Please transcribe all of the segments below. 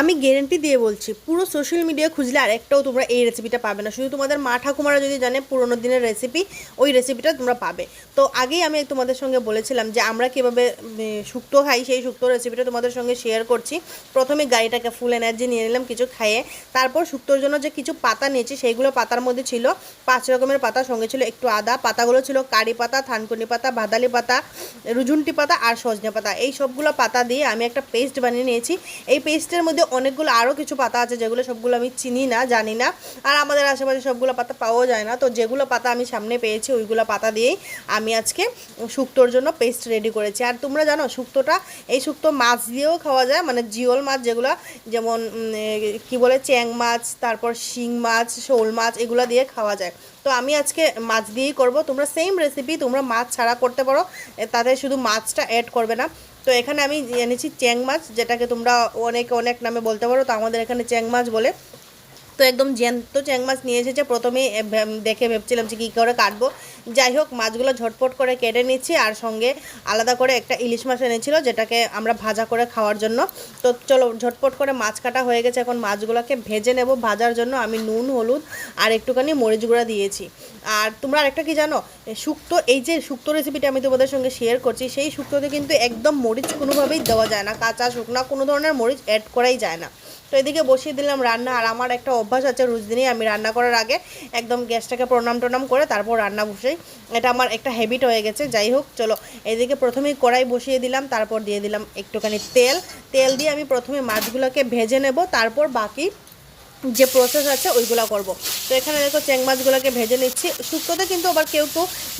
আমি গ্যারেন্টি দিয়ে বলছি, পুরো সোশ্যাল মিডিয়া খুঁজলে আরেকটাও তোমরা এই রেসিপিটা পাবে না। শুধু তোমাদের মা ঠাকুমারা যদি জানে পুরোনো দিনের রেসিপি, ওই রেসিপিটা তোমরা পাবে। তো আগেই আমি তোমাদের সঙ্গে বলেছিলাম যে আমরা কীভাবে শুক্তো খাই, সেই শুক্তো রেসিপিটা তোমাদের সঙ্গে শেয়ার করছি। প্রথমে গাড়িটাকে ফুল এনার্জি নিয়ে নিলাম কিছু খাইয়ে, তারপর শুক্তোর জন্য যে কিছু পাতা নিয়েছি সেইগুলো পাতার মধ্যে ছিল 5 রকমের পাতা, সঙ্গে ছিল একটু আদা। পাতাগুলো ছিল কারি পাতা, থানকুনি পাতা, ভাদালি পাতা, রুজুনটি পাতা আর সজনে পাতা। এই সবগুলো পাতা দিয়ে আমি একটা পেস্ট বানিয়ে নিয়েছি। এই পেস্টের মধ্যে অনেকগুলো আরও কিছু পাতা আছে যেগুলো সবগুলো আমি চিনি না, জানি না, আর আমাদের আশেপাশে সবগুলো পাতা পাওয়াও যায় না। তো যেগুলো পাতা আমি সামনে পেয়েছি ওইগুলো পাতা দিয়েই আমি আজকে শুক্তোর জন্য পেস্ট রেডি করেছি। আর তোমরা জানো শুক্তোটা, এই শুক্তো মাছ দিয়েও খাওয়া যায়, মানে জিওল মাছ যেগুলো, যেমন কি বলে চ্যাং মাছ, তারপর শিং মাছ, শোল মাছ, এগুলো দিয়ে খাওয়া যায়। তো আমি আজকে মাছ দিয়েই করব। তোমরা সেম রেসিপি তোমরা মাছ ছাড়া করতে পারো, তাতে শুধু মাছটা অ্যাড করবে না। তো এখানে আমি এনেছি চ্যাং মাছ, যেটাকে তোমরা অনেক অনেক নামে বলতে পারো, তো আমাদের এখানে চ্যাং মাছ বলে। তো একদম জ্যান্ত চ্যাং মাছ নিয়ে এসেছে। প্রথমেই দেখে ভেবছিলাম যে কী করে কাটবো, যাই হোক মাছগুলো ঝটপট করে কেটে নিচ্ছি। আর সঙ্গে আলাদা করে একটা ইলিশ মাছ এনেছিল, যেটাকে আমরা ভাজা করে খাওয়ার জন্য। তো চলো ঝটপট করে মাছ কাটা হয়ে গেছে, এখন মাছগুলোকে ভেজে নেব। ভাজার জন্য আমি নুন, হলুদ আর একটুখানি মরিচ গুঁড়া দিয়েছি। আর তোমরা আরেকটা কি জানো, শুক্তো, এই যে শুক্তো রেসিপিটা আমি তোমাদের সঙ্গে শেয়ার করছি, সেই শুক্তোতে কিন্তু একদম মরিচ কোনোভাবেই দেওয়া যায় না, কাঁচা শুকনা কোনো ধরনের মরিচ অ্যাড করাই যায় না। তো এদিকে বসিয়ে দিলাম রান্না। আর আমার একটা অভ্যাস আছে, রোজ দিনই আমি রান্না করার আগে একদম গ্যাসটাকে প্রণাম করে তারপর রান্না বসাই, এটা আমার একটা হ্যাবিট হয়ে গেছে। যাই হোক চলো, এদিকে প্রথমেই কড়াই বসিয়ে দিলাম, তারপর দিয়ে দিলাম একটুখানি তেল দিয়ে আমি প্রথমে মাছগুলোকে ভেজে নেব, তারপর বাকি যে প্রসেস আছে ওইগুলো করব। তো এখানে দেখো চ্যাং মাছগুলোকে ভেজে নিচ্ছি। শুক্তোতে কিন্তু আবার কেউ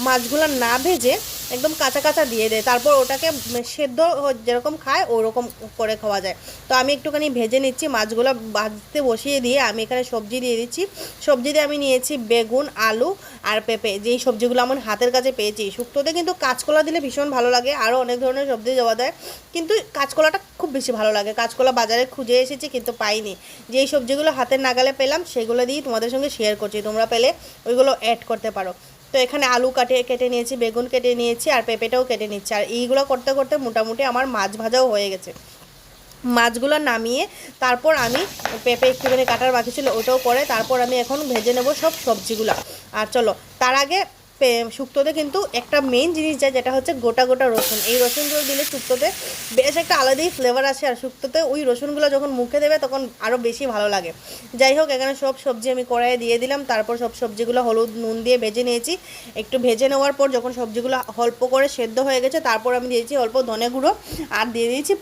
মাছগুলো না ভেজে একদম কাঁচা কাঁচা দিয়ে দেয়, তারপর ওটাকে সেদ্ধ যেরকম খায় ওরকম করে খাওয়া যায়। তো আমি একটুখানি ভেজে নিচ্ছি, মাছগুলো ভাজতে বসিয়ে দিয়ে আমি এখানে সবজি দিয়ে দিচ্ছি। সবজি দিয়ে আমি নিয়েছি বেগুন, আলু আর পেঁপে, যেই সবজিগুলো আমার হাতের কাছে পেয়েছি। শুক্তোতে কিন্তু কাঁচকলা দিলে ভীষণ ভালো লাগে, আরও অনেক ধরনের সবজি দেওয়া যায়, কিন্তু কাঁচকলাটা খুব বেশি ভালো লাগে। কাঁচকলা বাজারে খুঁজে এসেছি কিন্তু পাইনি। যেই সবজিগুলো হাতের নাগালে পেলাম সেগুলো দিয়েই তোমাদের সঙ্গে শেয়ার করছি, তোমরা পেলে ওইগুলো অ্যাড করতে পারো। তো এখানে আলু কেটে নিয়েছি, বেগুন কেটে নিয়েছি আর পেঁপেটাও কেটে নিচ্ছি। আর এইগুলো করতে করতে মোটামুটি আমার মাছ ভাজাও হয়ে গেছে। মাছগুলো নামিয়ে তারপর আমি পেঁপে একটুখানি কাটার বাকি ছিল ওটাও করে তারপর আমি এখন ভেজে নেব সব সবজিগুলো। আর চলো তার আগে শুক্তোতে কিন্তু একটা মেইন জিনিস যায়, যেটা হচ্ছে গোটা গোটা রসুন। এই রসুনগুলো দিলে শুক্তোতে বেশ একটা আলাদাই ফ্লেভার আসে, আর শুক্তোতে ওই রসুনগুলো যখন মুখে দেবে তখন আরও বেশি ভালো লাগে। যাই হোক এখানে সব সবজি আমি কড়াইয়ে দিয়ে দিলাম, তারপর সব সবজিগুলো হলুদ নুন দিয়ে ভেজে নিয়েছি। একটু ভেজে নেওয়ার পর যখন সবজিগুলো অল্প করে সেদ্ধ হয়ে গেছে, তারপর আমি দিয়েছি অল্প ধনে গুঁড়ো আর দিয়ে দিয়েছি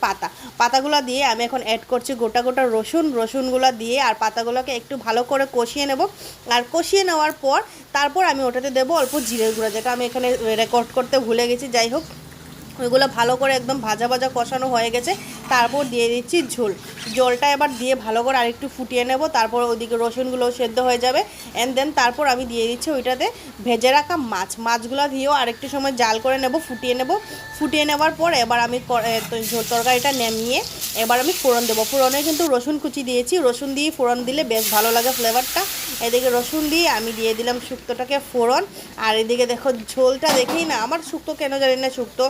পাতাগুলো দিয়ে আমি এখন অ্যাড করছি গোটা গোটা রসুনগুলো দিয়ে আর পাতাগুলোকে একটু ভালো করে কষিয়ে নেব। আর কষিয়ে নেওয়ার পর তারপর আমি ওটাতে দেবো অল্প জিরের গুঁড়া, যেটা আমি এখানে রেকর্ড করতে ভুলে গেছি। যাই হোক ওইগুলো ভালো করে একদম ভাজা কষানো হয়ে গেছে, তারপর দিয়ে দিচ্ছি জলটা এবার দিয়ে ভালো করে আরেকটু ফুটিয়ে নেব। তারপর ওইদিকে রসুনগুলো সেদ্ধ হয়ে যাবে অ্যান্ড দেন তারপর আমি দিয়ে দিচ্ছি ওইটাতে ভেজে রাখা মাছগুলো দিয়েও আরেকটু সময় জাল করে নেব, ফুটিয়ে নেওয়ার পর এবার আমি তরকারিটা নামিয়ে এবার আমি ফোড়ন দেবো। ফোড়নে কিন্তু রসুন কুচি দিয়েছি, রসুন দিয়ে ফোড়ন দিলে বেশ ভালো লাগে ফ্লেভারটা। এদিকে রসুন দিয়ে আমি দিয়ে দিলাম শুক্তোটাকে ফোড়ন। আর এদিকে দেখো ঝোলটা দেখেই না আমার শুক্তো কেন জানি না, শুক্তো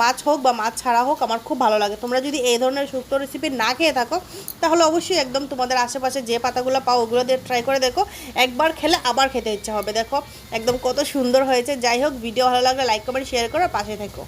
মাছ হোক বা মাছ ছাড়া হোক আমার খুব ভালো লাগে। তোমরা যদি এই ধরনের শুক্তো রেসিপি না খেয়ে থাকো তাহলে অবশ্যই একদম তোমাদের আশেপাশে যে পাতাগুলো পাও ওগুলো দিয়ে ট্রাই করে দেখো, একবার খেলে আবার খেতে ইচ্ছা হবে। দেখো একদম কত সুন্দর হয়েছে। যাই হোক ভিডিও ভালো লাগলে লাইক কমেন্ট শেয়ার করো, পাশে থেকো।